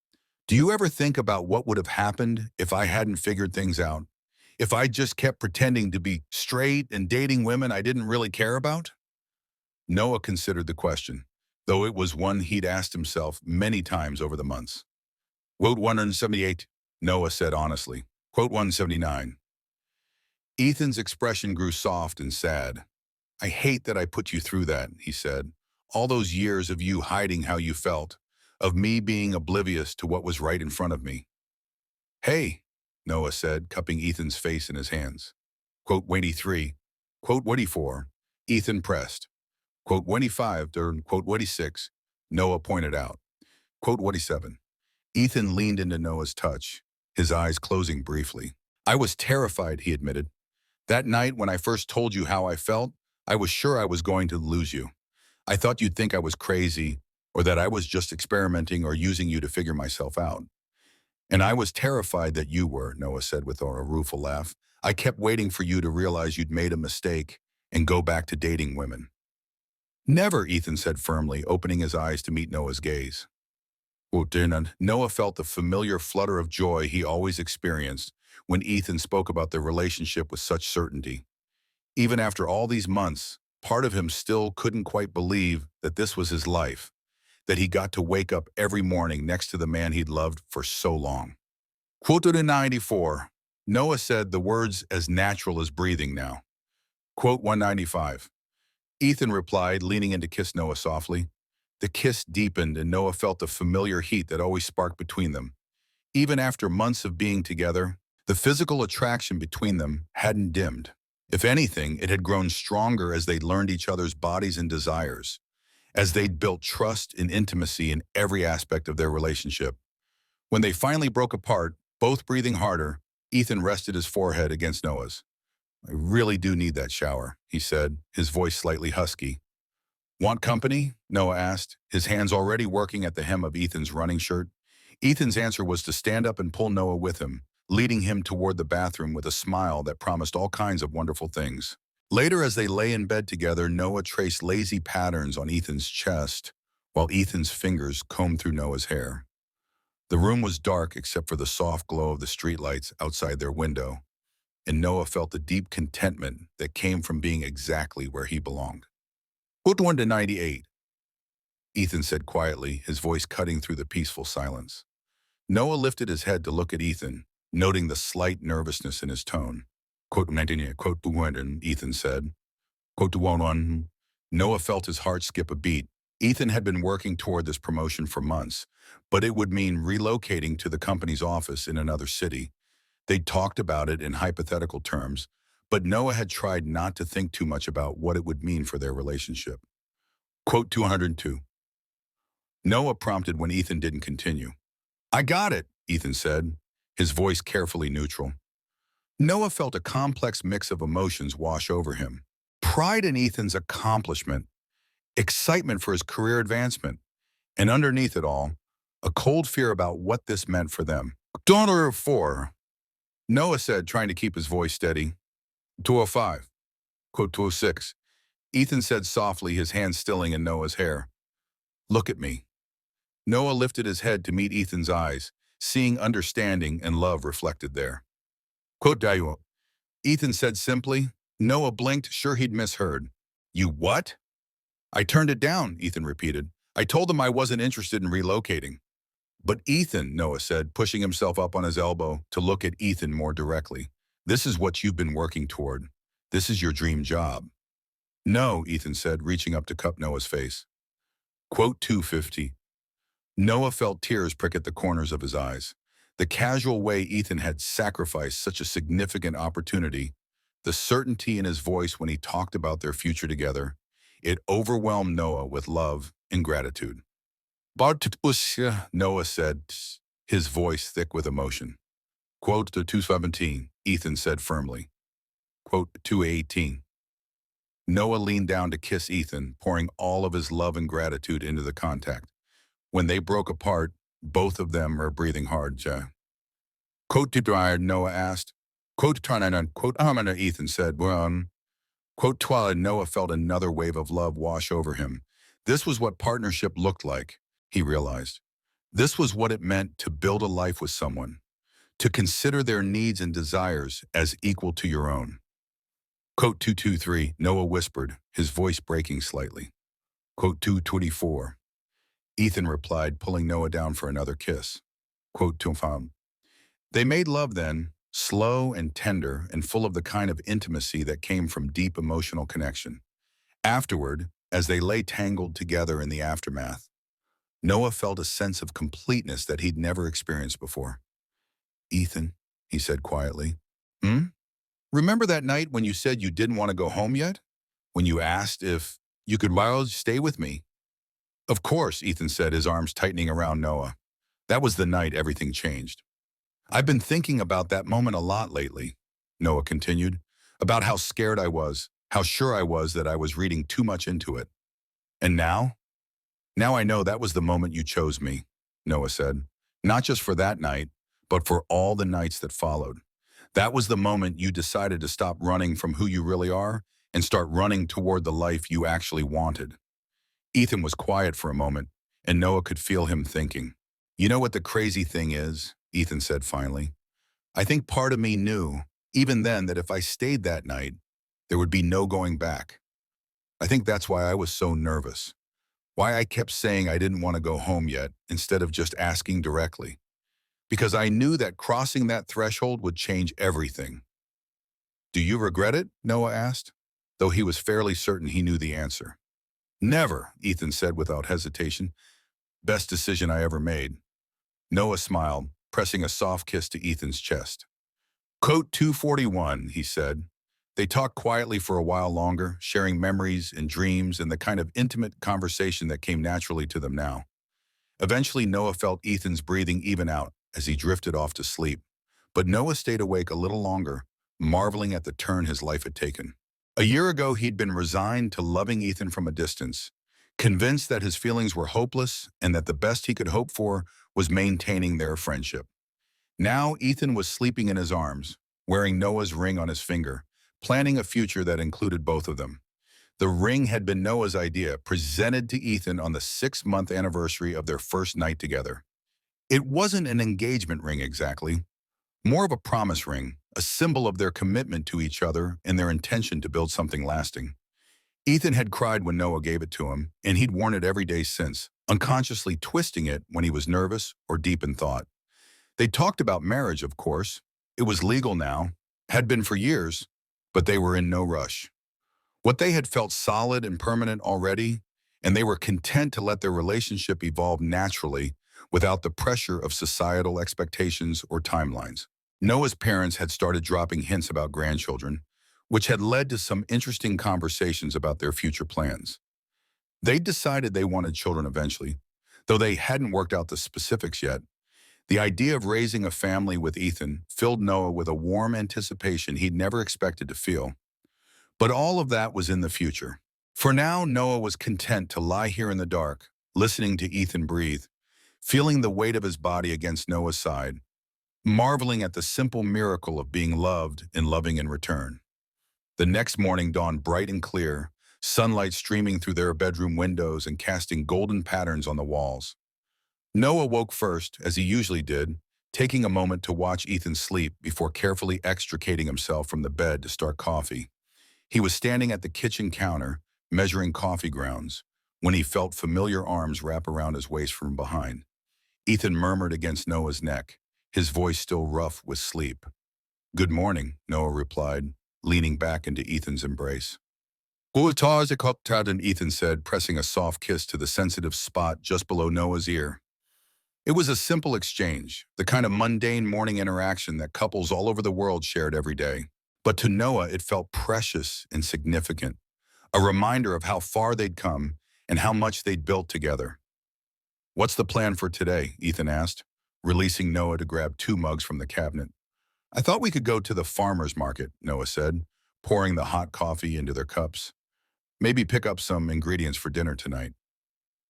Do you ever think about what would have happened if I hadn't figured things out? If I just kept pretending to be straight and dating women I didn't really care about? Noah considered the question, though it was one he'd asked himself many times over the months. Quote 178, Noah said honestly. Quote 179. Ethan's expression grew soft and sad. I hate that I put you through that, he said. All those years of you hiding how you felt, of me being oblivious to what was right in front of me. Hey, Noah said, cupping Ethan's face in his hands. Quote 23. Quote 24. Ethan pressed. Quote 25 during quote 26. Noah pointed out. Quote 27. Ethan leaned into Noah's touch, his eyes closing briefly. I was terrified, he admitted. That night when I first told you how I felt, I was sure I was going to lose you. I thought you'd think I was crazy, or that I was just experimenting or using you to figure myself out. And I was terrified that you were, Noah said with a rueful laugh. I kept waiting for you to realize you'd made a mistake and go back to dating women. Never, Ethan said firmly, opening his eyes to meet Noah's gaze. Noah felt the familiar flutter of joy he always experienced when Ethan spoke about their relationship with such certainty. Even after all these months, part of him still couldn't quite believe that this was his life, that he got to wake up every morning next to the man he'd loved for so long. Quote 94. Noah said the words as natural as breathing now. Quote 195. Ethan replied, leaning in to kiss Noah softly. The kiss deepened and Noah felt the familiar heat that always sparked between them. Even after months of being together, the physical attraction between them hadn't dimmed. If anything, it had grown stronger as they'd learned each other's bodies and desires, as they'd built trust and intimacy in every aspect of their relationship. When they finally broke apart, both breathing harder, Ethan rested his forehead against Noah's. I really do need that shower, he said, his voice slightly husky. Want company? Noah asked, his hands already working at the hem of Ethan's running shirt. Ethan's answer was to stand up and pull Noah with him, leading him toward the bathroom with a smile that promised all kinds of wonderful things. Later, as they lay in bed together, Noah traced lazy patterns on Ethan's chest, while Ethan's fingers combed through Noah's hair. The room was dark except for the soft glow of the streetlights outside their window, and Noah felt the deep contentment that came from being exactly where he belonged. Quote 198. Ethan said quietly, his voice cutting through the peaceful silence. Noah lifted his head to look at Ethan, noting the slight nervousness in his tone. Quote 198, quote 200, Ethan said. Quote 201. Noah felt his heart skip a beat. Ethan had been working toward this promotion for months, but it would mean relocating to the company's office in another city. They'd talked about it in hypothetical terms, but Noah had tried not to think too much about what it would mean for their relationship. Quote 202. Noah prompted when Ethan didn't continue. I got it, Ethan said, his voice carefully neutral. Noah felt a complex mix of emotions wash over him. Pride in Ethan's accomplishment, excitement for his career advancement, and underneath it all, a cold fear about what this meant for them. $4, Noah said, trying to keep his voice steady. 205. Quote 206. Ethan said softly, his hand stilling in Noah's hair. Look at me. Noah lifted his head to meet Ethan's eyes, seeing understanding and love reflected there. Quote Dayo. Ethan said simply, Noah blinked, sure he'd misheard. You what? I turned it down, Ethan repeated. I told him I wasn't interested in relocating. But Ethan, Noah said, pushing himself up on his elbow to look at Ethan more directly. This is what you've been working toward. This is your dream job. No, Ethan said, reaching up to cup Noah's face. Quote 250. Noah felt tears prick at the corners of his eyes. The casual way Ethan had sacrificed such a significant opportunity, the certainty in his voice when he talked about their future together, it overwhelmed Noah with love and gratitude. Bartusia, Noah said, his voice thick with emotion. Quote to 217, Ethan said firmly. Quote 218. Noah leaned down to kiss Ethan, pouring all of his love and gratitude into the contact. When they broke apart, both of them were breathing hard. Quote to dry, Noah asked. Quote to quote Amana, Ethan said. Quote Twala, Noah felt another wave of love wash over him. This was what partnership looked like, he realized. This was what it meant to build a life with someone, to consider their needs and desires as equal to your own. Quote 223, Noah whispered, his voice breaking slightly. Quote 224. Ethan replied, pulling Noah down for another kiss. Quote 205. They made love then, slow and tender and full of the kind of intimacy that came from deep emotional connection. Afterward, as they lay tangled together in the aftermath, Noah felt a sense of completeness that he'd never experienced before. Ethan, he said quietly. Remember that night when you said you didn't want to go home yet? When you asked if you could stay with me? Of course, Ethan said, his arms tightening around Noah. That was the night everything changed. I've been thinking about that moment a lot lately, Noah continued, about how scared I was, how sure I was that I was reading too much into it. And now? Now I know that was the moment you chose me, Noah said. Not just for that night, but for all the nights that followed. That was the moment you decided to stop running from who you really are and start running toward the life you actually wanted. Ethan was quiet for a moment, and Noah could feel him thinking. You know what the crazy thing is? Ethan said finally. I think part of me knew, even then, that if I stayed that night, there would be no going back. I think that's why I was so nervous. Why I kept saying I didn't want to go home yet, instead of just asking directly. Because I knew that crossing that threshold would change everything. Do you regret it? Noah asked, though he was fairly certain he knew the answer. Never, Ethan said without hesitation. Best decision I ever made. Noah smiled, pressing a soft kiss to Ethan's chest. Quote 241, he said. They talked quietly for a while longer, sharing memories and dreams and the kind of intimate conversation that came naturally to them now. Eventually, Noah felt Ethan's breathing even out as he drifted off to sleep. But Noah stayed awake a little longer, marveling at the turn his life had taken. A year ago, he'd been resigned to loving Ethan from a distance, convinced that his feelings were hopeless and that the best he could hope for was maintaining their friendship. Now, Ethan was sleeping in his arms, wearing Noah's ring on his finger, planning a future that included both of them. The ring had been Noah's idea, presented to Ethan on the 6-month anniversary of their first night together. It wasn't an engagement ring exactly, more of a promise ring, a symbol of their commitment to each other and their intention to build something lasting. Ethan had cried when Noah gave it to him, and he'd worn it every day since, unconsciously twisting it when he was nervous or deep in thought. They talked about marriage, of course. It was legal now, had been for years, but they were in no rush. What they had felt solid and permanent already, and they were content to let their relationship evolve naturally without the pressure of societal expectations or timelines. Noah's parents had started dropping hints about grandchildren, which had led to some interesting conversations about their future plans. They'd decided they wanted children eventually, though they hadn't worked out the specifics yet. The idea of raising a family with Ethan filled Noah with a warm anticipation he'd never expected to feel. But all of that was in the future. For now, Noah was content to lie here in the dark, listening to Ethan breathe, feeling the weight of his body against Noah's side, marveling at the simple miracle of being loved and loving in return. The next morning dawned bright and clear, sunlight streaming through their bedroom windows and casting golden patterns on the walls. Noah woke first, as he usually did, taking a moment to watch Ethan sleep before carefully extricating himself from the bed to start coffee. He was standing at the kitchen counter, measuring coffee grounds, when he felt familiar arms wrap around his waist from behind. Ethan murmured against Noah's neck, his voice still rough with sleep. "Good morning," Noah replied, leaning back into Ethan's embrace. "Guten Tag, Ethan Ethan said, pressing a soft kiss to the sensitive spot just below Noah's ear. It was a simple exchange, the kind of mundane morning interaction that couples all over the world shared every day. But to Noah, it felt precious and significant, a reminder of how far they'd come and how much they'd built together. "What's the plan for today?" Ethan asked, releasing Noah to grab 2 mugs from the cabinet. "I thought we could go to the farmer's market," Noah said, pouring the hot coffee into their cups. "Maybe pick up some ingredients for dinner tonight."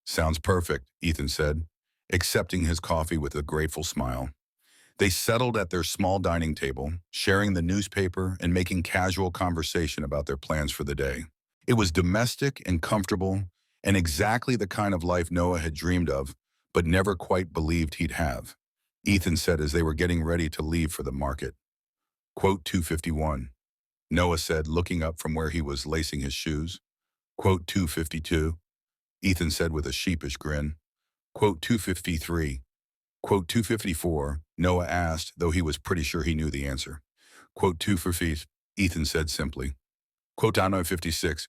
"Sounds perfect," Ethan said, accepting his coffee with a grateful smile. They settled at their small dining table, sharing the newspaper and making casual conversation about their plans for the day. It was domestic and comfortable, and exactly the kind of life Noah had dreamed of, but never quite believed he'd have. Ethan said as they were getting ready to leave for the market. Quote 251. Noah said, looking up from where he was lacing his shoes. Quote 252. Ethan said with a sheepish grin. Quote 253. Quote 254, Noah asked, though he was pretty sure he knew the answer. Quote 250, Ethan said simply. Quote 256.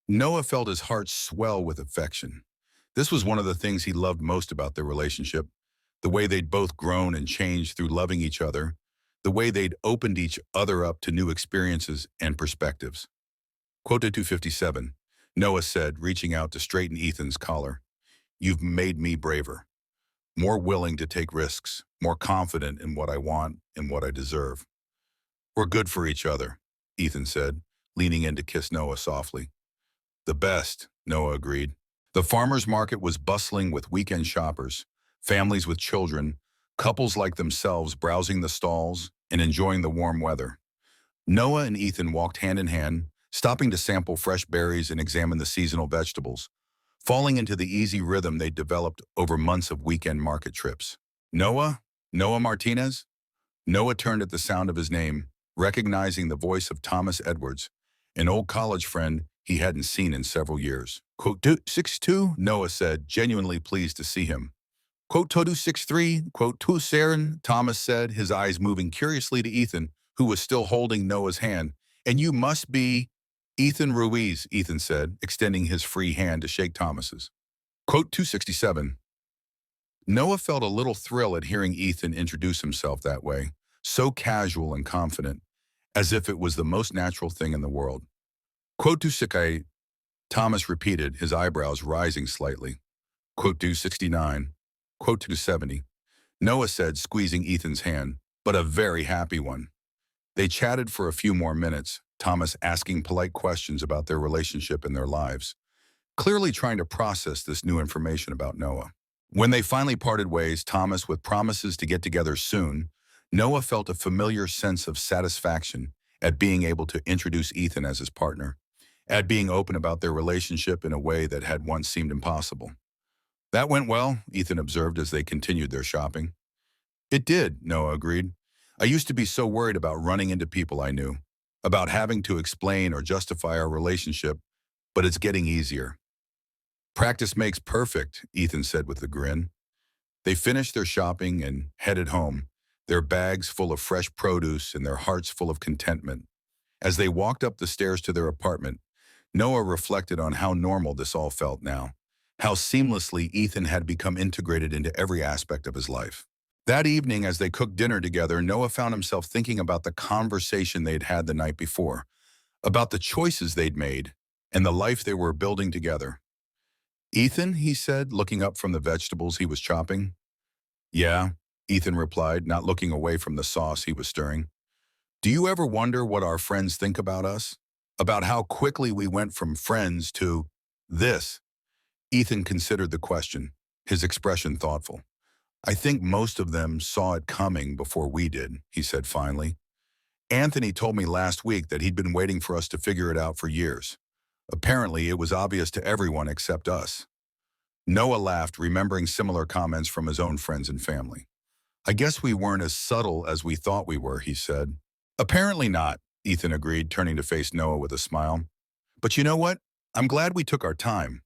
Noah felt his heart swell with affection. This was one of the things he loved most about their relationship, the way they'd both grown and changed through loving each other, the way they'd opened each other up to new experiences and perspectives. Quote 257, Noah said, reaching out to straighten Ethan's collar. "You've made me braver, more willing to take risks, more confident in what I want and what I deserve." "We're good for each other," Ethan said, leaning in to kiss Noah softly. "The best," Noah agreed. The farmer's market was bustling with weekend shoppers, families with children, couples like themselves browsing the stalls and enjoying the warm weather. Noah and Ethan walked hand in hand, stopping to sample fresh berries and examine the seasonal vegetables, falling into the easy rhythm they'd developed over months of weekend market trips. "Noah? Noah Martinez?" Noah turned at the sound of his name, recognizing the voice of Thomas Edwards, an old college friend he hadn't seen in several years. Quote 262, Noah said, genuinely pleased to see him. Quote 263, quote 27, Thomas said, his eyes moving curiously to Ethan, who was still holding Noah's hand. "And you must be Ethan Ruiz," Ethan said, extending his free hand to shake Thomas's. Quote 267. Noah felt a little thrill at hearing Ethan introduce himself that way, so casual and confident, as if it was the most natural thing in the world. Quote 268, Thomas repeated, his eyebrows rising slightly. Quote 269. Quote 270. Noah said, squeezing Ethan's hand, but a very happy one. They chatted for a few more minutes, Thomas asking polite questions about their relationship and their lives, clearly trying to process this new information about Noah. When they finally parted ways, Thomas with promises to get together soon, Noah felt a familiar sense of satisfaction at being able to introduce Ethan as his partner, at being open about their relationship in a way that had once seemed impossible. "That went well," Ethan observed as they continued their shopping. "It did," Noah agreed. "I used to be so worried about running into people I knew, about having to explain or justify our relationship, but it's getting easier." "Practice makes perfect," Ethan said with a grin. They finished their shopping and headed home, their bags full of fresh produce and their hearts full of contentment. As they walked up the stairs to their apartment, Noah reflected on how normal this all felt now, how seamlessly Ethan had become integrated into every aspect of his life. That evening, as they cooked dinner together, Noah found himself thinking about the conversation they'd had the night before, about the choices they'd made, and the life they were building together. "Ethan," he said, looking up from the vegetables he was chopping. "Yeah," Ethan replied, not looking away from the sauce he was stirring. "Do you ever wonder what our friends think about us? About how quickly we went from friends to this?" Ethan considered the question, his expression thoughtful. "I think most of them saw it coming before we did," he said finally. "Anthony told me last week that he'd been waiting for us to figure it out for years. Apparently, it was obvious to everyone except us." Noah laughed, remembering similar comments from his own friends and family. "I guess we weren't as subtle as we thought we were," he said. "Apparently not," Ethan agreed, turning to face Noah with a smile. But you know what? I'm glad we took our time.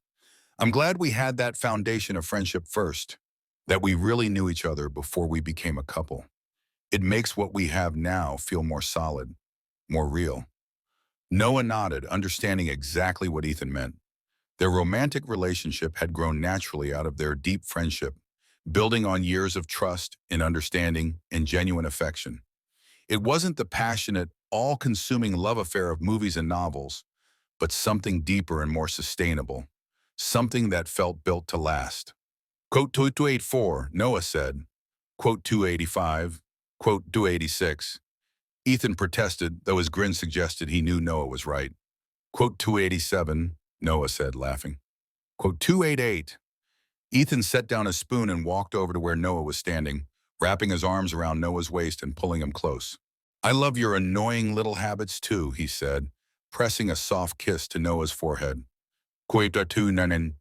I'm glad we had that foundation of friendship first, that we really knew each other before we became a couple. It makes what we have now feel more solid, more real. Noah nodded, understanding exactly what Ethan meant. Their romantic relationship had grown naturally out of their deep friendship, building on years of trust and understanding and genuine affection. It wasn't the passionate, all-consuming love affair of movies and novels, but something deeper and more sustainable, something that felt built to last. Quote 284, Noah said. Quote 285, quote 286. Ethan protested, though his grin suggested he knew Noah was right. Quote 287, Noah said, laughing. Quote 288. Ethan set down his spoon and walked over to where Noah was standing, wrapping his arms around Noah's waist and pulling him close. I love your annoying little habits too, he said, pressing a soft kiss to Noah's forehead. Quote 299.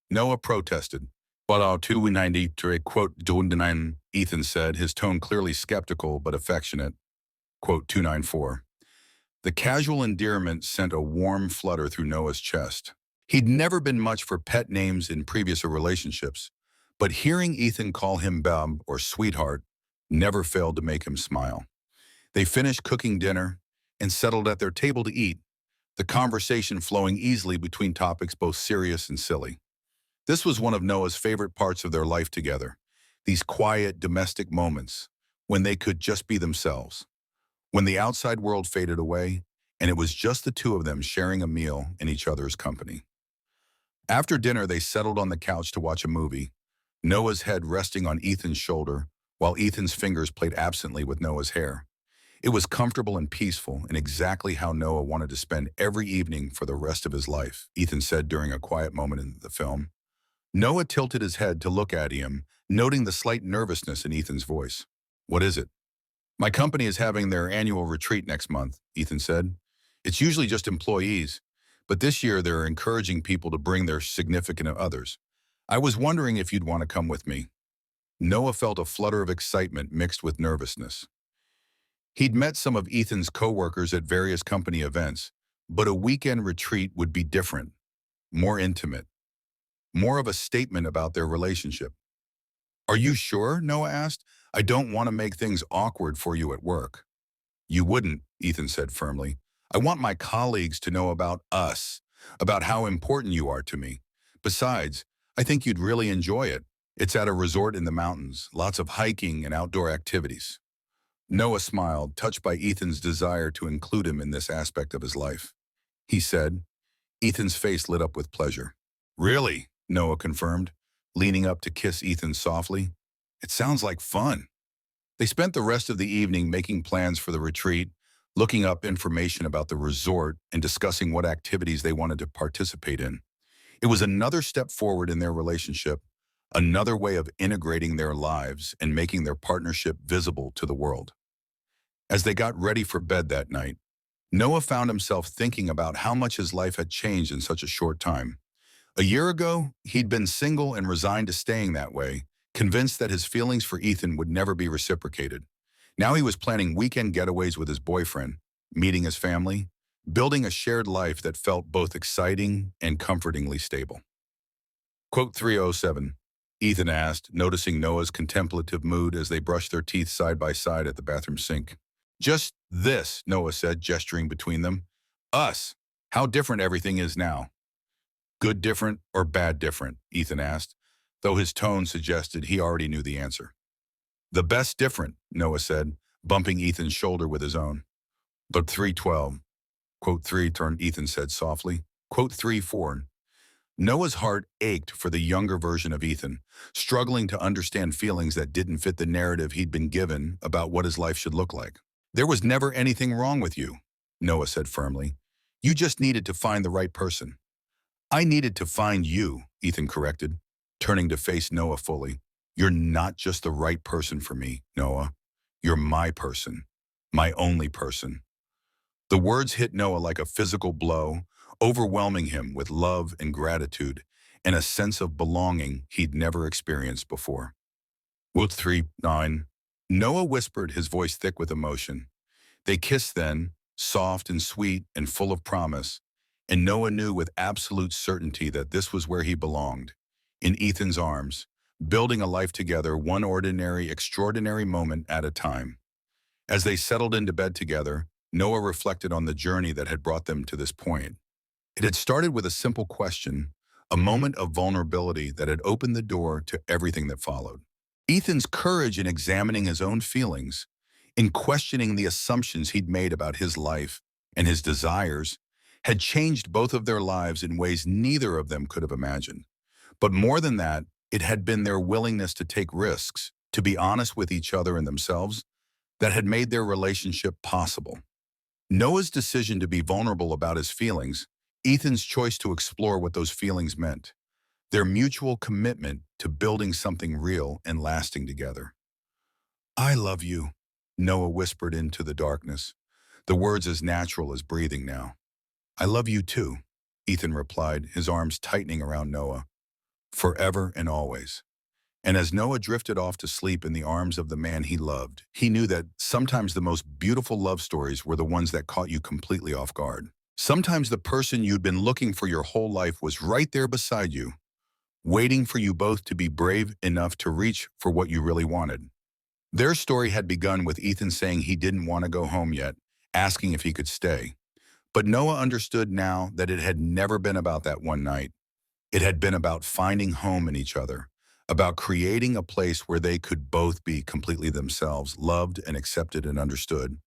Noah protested. But 293, quote 299, Ethan said, his tone clearly skeptical but affectionate. Quote 294. The casual endearment sent a warm flutter through Noah's chest. He'd never been much for pet names in previous relationships, but hearing Ethan call him Bub or Sweetheart never failed to make him smile. They finished cooking dinner and settled at their table to eat, the conversation flowing easily between topics both serious and silly. This was one of Noah's favorite parts of their life together, these quiet, domestic moments when they could just be themselves, when the outside world faded away and it was just the two of them sharing a meal in each other's company. After dinner, they settled on the couch to watch a movie, Noah's head resting on Ethan's shoulder while Ethan's fingers played absently with Noah's hair. It was comfortable and peaceful and exactly how Noah wanted to spend every evening for the rest of his life, Ethan said during a quiet moment in the film. Noah tilted his head to look at him, noting the slight nervousness in Ethan's voice. What is it? My company is having their annual retreat next month, Ethan said. It's usually just employees, but this year they're encouraging people to bring their significant others. I was wondering if you'd want to come with me. Noah felt a flutter of excitement mixed with nervousness. He'd met some of Ethan's coworkers at various company events, but a weekend retreat would be different, more intimate, more of a statement about their relationship. Are you sure? Noah asked. I don't want to make things awkward for you at work. You wouldn't, Ethan said firmly. I want my colleagues to know about us, about how important you are to me. Besides, I think you'd really enjoy it. It's at a resort in the mountains, lots of hiking and outdoor activities. Noah smiled, touched by Ethan's desire to include him in this aspect of his life. He said, Ethan's face lit up with pleasure. Really? Noah confirmed, leaning up to kiss Ethan softly. It sounds like fun. They spent the rest of the evening making plans for the retreat, looking up information about the resort and discussing what activities they wanted to participate in. It was another step forward in their relationship, another way of integrating their lives and making their partnership visible to the world. As they got ready for bed that night, Noah found himself thinking about how much his life had changed in such a short time. A year ago, he'd been single and resigned to staying that way, convinced that his feelings for Ethan would never be reciprocated. Now he was planning weekend getaways with his boyfriend, meeting his family, building a shared life that felt both exciting and comfortingly stable. Quote 307, Ethan asked, noticing Noah's contemplative mood as they brushed their teeth side by side at the bathroom sink. Just this, Noah said, gesturing between them. Us. How different everything is now. Good different or bad different, Ethan asked, though his tone suggested he already knew the answer. The best different, Noah said, bumping Ethan's shoulder with his own. But 312. Quote 3, turned Ethan said softly. Quote 34. Noah's heart ached for the younger version of Ethan, struggling to understand feelings that didn't fit the narrative he'd been given about what his life should look like. There was never anything wrong with you, Noah said firmly. You just needed to find the right person. I needed to find you, Ethan corrected, turning to face Noah fully. You're not just the right person for me, Noah. You're my person, my only person. The words hit Noah like a physical blow, overwhelming him with love and gratitude and a sense of belonging he'd never experienced before. Quote 39. Noah whispered, his voice thick with emotion. They kissed then, soft and sweet and full of promise, and Noah knew with absolute certainty that this was where he belonged, in Ethan's arms, building a life together, one ordinary, extraordinary moment at a time. As they settled into bed together, Noah reflected on the journey that had brought them to this point. It had started with a simple question, a moment of vulnerability that had opened the door to everything that followed. Ethan's courage in examining his own feelings, in questioning the assumptions he'd made about his life and his desires, had changed both of their lives in ways neither of them could have imagined. But more than that, it had been their willingness to take risks, to be honest with each other and themselves, that had made their relationship possible. Noah's decision to be vulnerable about his feelings, Ethan's choice to explore what those feelings meant, their mutual commitment to building something real and lasting together. I love you, Noah whispered into the darkness, the words as natural as breathing now. I love you too, Ethan replied, his arms tightening around Noah, forever and always. And as Noah drifted off to sleep in the arms of the man he loved, he knew that sometimes the most beautiful love stories were the ones that caught you completely off guard. Sometimes the person you'd been looking for your whole life was right there beside you, waiting for you both to be brave enough to reach for what you really wanted. Their story had begun with Ethan saying he didn't want to go home yet, asking if he could stay. But Noah understood now that it had never been about that one night. It had been about finding home in each other, about creating a place where they could both be completely themselves, loved and accepted and understood.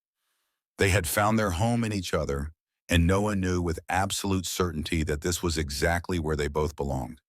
They had found their home in each other, and Noah knew with absolute certainty that this was exactly where they both belonged.